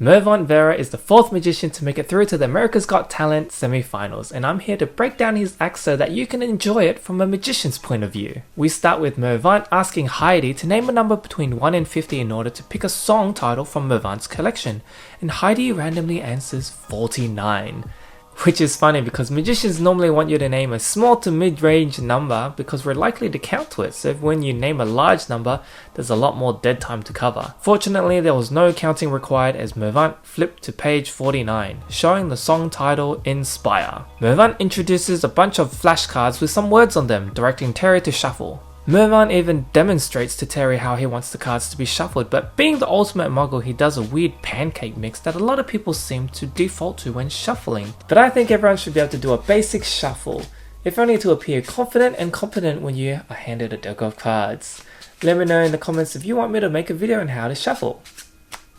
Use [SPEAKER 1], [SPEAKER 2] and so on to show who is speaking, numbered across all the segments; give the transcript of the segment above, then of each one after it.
[SPEAKER 1] Mervant Vera is the 4th magician to make it through to the America's Got Talent semi-finals, and I'm here to break down his act so that you can enjoy it from a magician's point of view. We start with Mervant asking Heidi to name a number between 1 and 50 in order to pick a song title from Mervant's collection, and Heidi randomly answers 49. Which is funny because magicians normally want you to name a small to mid-range number because we're likely to count to it, so when you name a large number, there's a lot more dead time to cover. Fortunately, there was no counting required as Mervant flipped to page 49, showing the song title Inspire. Mervant introduces a bunch of flashcards with some words on them, directing Terry to shuffle. Mervant even demonstrates to Terry how he wants the cards to be shuffled, but being the ultimate muggle, he does a weird pancake mix that a lot of people seem to default to when shuffling. But I think everyone should be able to do a basic shuffle, if only to appear confident and competent when you are handed a deck of cards. Let me know in the comments if you want me to make a video on how to shuffle.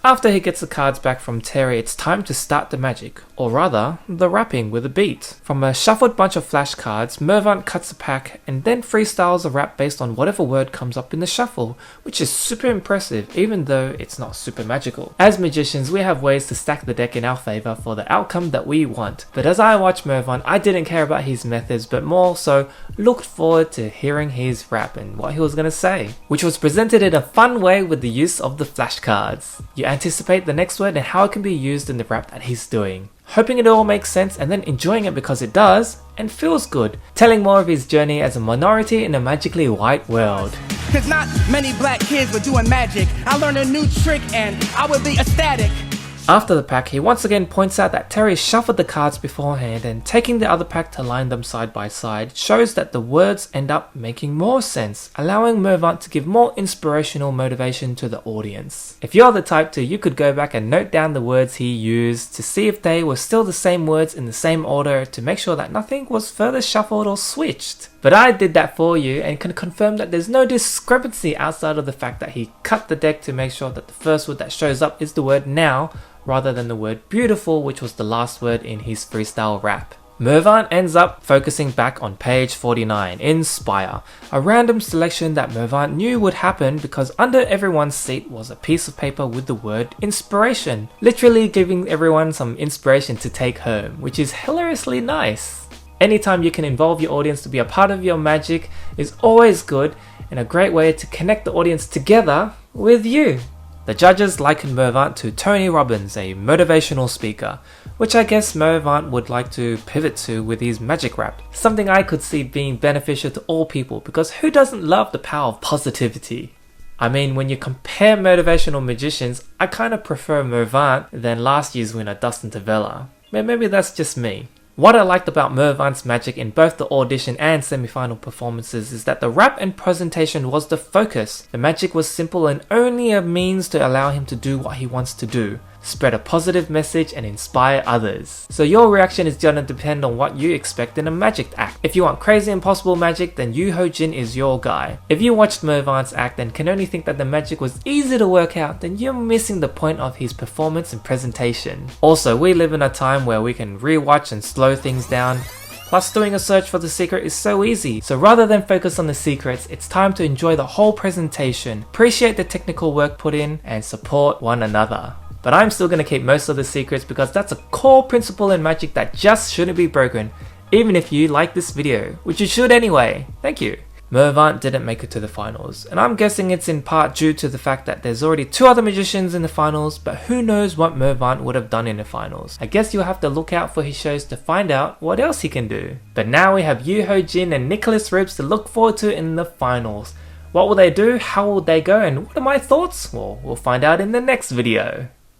[SPEAKER 1] After he gets the cards back from Terry, it's time to start the magic, or rather, the rapping with a beat. From a shuffled bunch of flashcards, Mervant cuts a pack and then freestyles a rap based on whatever word comes up in the shuffle, which is super impressive even though it's not super magical. As magicians, we have ways to stack the deck in our favour for the outcome that we want, but as I watched Mervant, I didn't care about his methods but more so looked forward to hearing his rap and what he was going to say, which was presented in a fun way with the use of the flashcards. You anticipate the next word and how it can be used in the rap that he's doing, hoping it all makes sense and then enjoying it because it does and feels good, telling more of his journey as a minority in a magically white world.
[SPEAKER 2] Cause not many black kids were doing magic. I learned a new trick and I would be ecstatic.
[SPEAKER 1] After the pack, he once again points out that Terry shuffled the cards beforehand and taking the other pack to line them side by side shows that the words end up making more sense, allowing Mervant to give more inspirational motivation to the audience. If you're the type to, you could go back and note down the words he used to see if they were still the same words in the same order to make sure that nothing was further shuffled or switched. But I did that for you and can confirm that there's no discrepancy outside of the fact that he cut the deck to make sure that the first word that shows up is the word now rather than the word beautiful, which was the last word in his freestyle rap. Mervant ends up focusing back on page 49, Inspire, a random selection that Mervant knew would happen because under everyone's seat was a piece of paper with the word inspiration, literally giving everyone some inspiration to take home, which is hilariously nice. Anytime you can involve your audience to be a part of your magic is always good and a great way to connect the audience together with you. The judges likened Mervant to Tony Robbins, a motivational speaker, which I guess Mervant would like to pivot to with his magic rap, something I could see being beneficial to all people because who doesn't love the power of positivity? I mean, when you compare motivational magicians, I kinda prefer Mervant than last year's winner Dustin Tavella. Maybe that's just me. What I liked about Mervant's magic in both the audition and semi-final performances is that the rap and presentation was the focus. The magic was simple and only a means to allow him to do what he wants to do, spread a positive message and inspire others. So your reaction is gonna depend on what you expect in a magic act. If you want crazy impossible magic, then Yoo Ho Jin is your guy. If you watched Mervant's act and can only think that the magic was easy to work out, then you're missing the point of his performance and presentation. Also, we live in a time where we can rewatch and slow things down. Plus, doing a search for the secret is so easy, so rather than focus on the secrets, it's time to enjoy the whole presentation, appreciate the technical work put in, and support one another. But I'm still going to keep most of the secrets because that's a core principle in magic that just shouldn't be broken, even if you like this video, which you should anyway. Thank you. Mervant didn't make it to the finals, and I'm guessing it's in part due to the fact that there's already 2 other magicians in the finals, but who knows what Mervant would have done in the finals. I guess you'll have to look out for his shows to find out what else he can do. But now we have Yoo Ho Jin and Nicholas Ribs to look forward to in the finals. What will they do? How will they go? And what are my thoughts? Well, we'll find out in the next video.